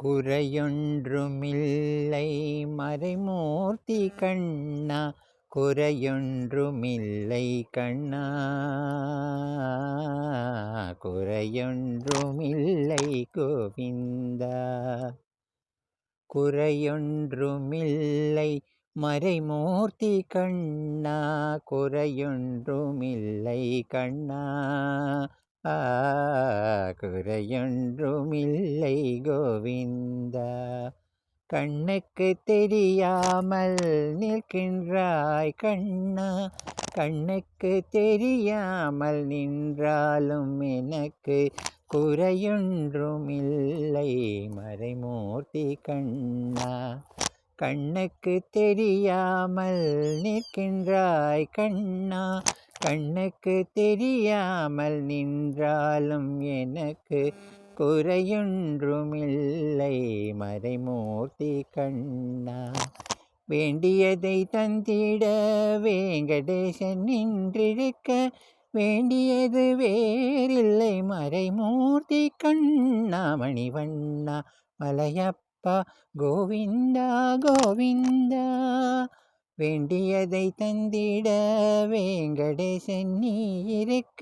குறையொன்றுமில்லை மறைமூர்த்தி கண்ணா, குறையொன்றுமில்லை கண்ணா, குறையொன்றுமில்லை கோவிந்தா. குறையொன்றுமில்லை மறைமூர்த்தி கண்ணா, குறையொன்றுமில்லை கண்ணா, குறையொன்றுமில்லை கோவிந்தா. கண்ணுக்கு தெரியாமல் நிற்கின்றாய் கண்ணா, கண்ணுக்கு தெரியாமல் நின்றாலும் எனக்கு குறையொன்றுமில்லை மறைமூர்த்தி கண்ணா. கண்ணுக்கு தெரியாமல் நிற்கின்றாய் கண்ணா, கண்ணுக்கு தெரியாமல் நின்றாலும் எனக்கு குறையொன்றுமில்லை மறைமூர்த்தி கண்ணா. வேண்டியதை தந்திட வேங்கடேசன் நின்றிருக்க, வேண்டியது வேறில்லை மறைமூர்த்தி கண்ணா. மணிவண்ணா மலையப்பா கோவிந்தா கோவிந்தா. வேண்டியதை தந்திட வேங்கடேசன் நீ இருக்க,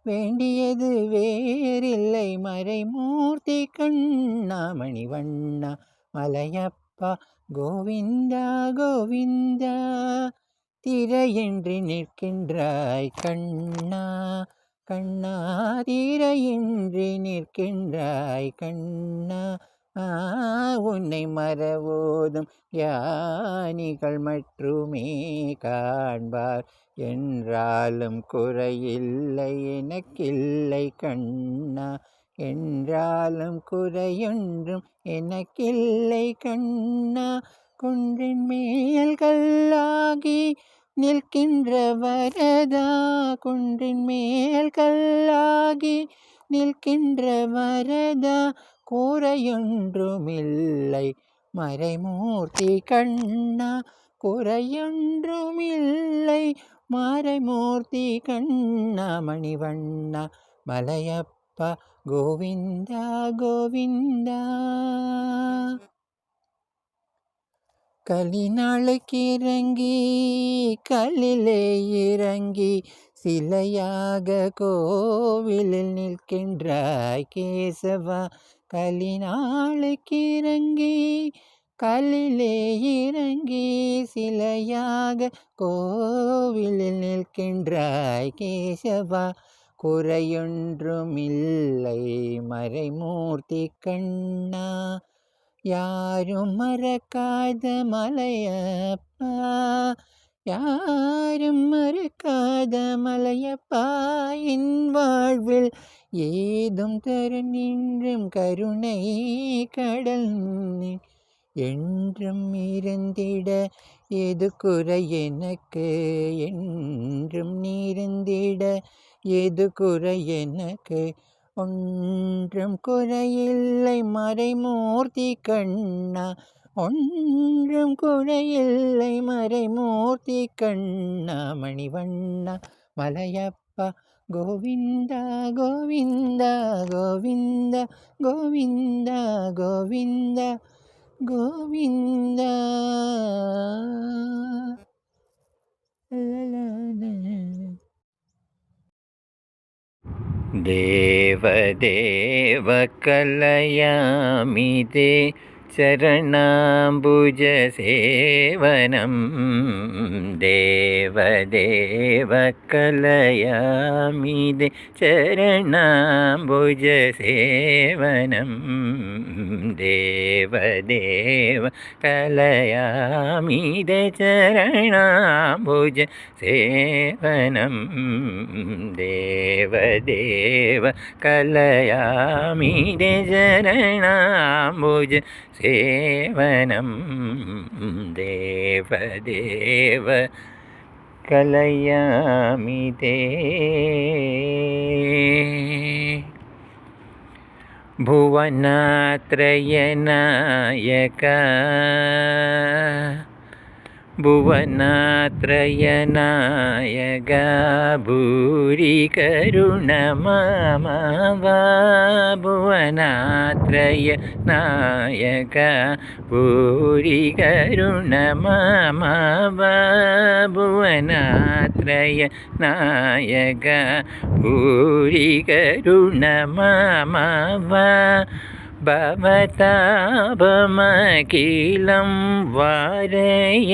வேண்டியது வேறில்லை மறைமூர்த்தி கண்ணா. மணிவண்ணா மலையப்பா கோவிந்தா கோவிந்தா. திரையின்றி நிற்கின்றாய் கண்ணா, கண்ணா திரையின்றி நிற்கின்றாய் கண்ணா. உன்னை மறவோதும் ஞானிகள் மட்டுமே காண்பார், என்றாலும் குறையில்லை எனக்கில்லை கண்ணா, என்றாலும் குறையொன்றும் எனக்கில்லை கண்ணா. குன்றின் மேல் கல்லாகி நிற்கின்ற வரதா, குன்றின் மேல் கல்லாகி நிற்கின்ற வரதா, குறையொன்றுமில்லை மறைமூர்த்தி கண்ணா, குறையொன்றுமில்லை மறைமூர்த்தி கண்ணா. மணிவண்ணா மலையப்பா கோவிந்தா கோவிந்தா. கலிநாளுக்கு இறங்கி கல்லிலே இறங்கி சிலையாக கோவிலில் நிற்கின்றாய் கேசவா. கலிநாளுக்கு இறங்கி கல்லிலே இறங்கி சிலையாக கோவிலில் நிற்கின்றாய் கேசவா. குறையொன்றுமில்லை மறைமூர்த்தி கண்ணா, யாரும் மறக்காத மலையப்பா, யாரும் மறக்காத மலையப்பா. என் வாழ்வில் ஏதும் தர நின்றும் கருணை கடல் என்றும் இருந்திட, எது குறை எனக்கு என்றும் நீருந்திட, எது குறை எனக்கு ஒன்றும் குறையில்லை மறைமூர்த்தி கண்ணா, ஒன்றும் குறையில்லை மறைமூர்த்தி கண்ணா. மணிவண்ணா மலையப்பா கோவிந்தா கோவிந்தா கோவிந்தா கோவிந்தா கோவிந்தா கோவிந்தா. தேவதேவ கலயாமிதே சரணாம்புஜ சேவனம், தேவதேவ கலயாமிதே சரணாம்புஜ சேவனம், தேவதேவ கலயாமிதே சரணாம்புஜ சேவனம், தேவதேவ கலயாமிதே சரணாம்புஜ சேவனம், தேவதேவ கலயாமிதே. புவனாத்ரய நாயக भुवनात्रयनायक भूरि करुणमामवा भुवनात्रयनायक भूरि करुणमामवा भुवनात्रयनायक भूरि करुणमामवा भवतापमखिलं वारय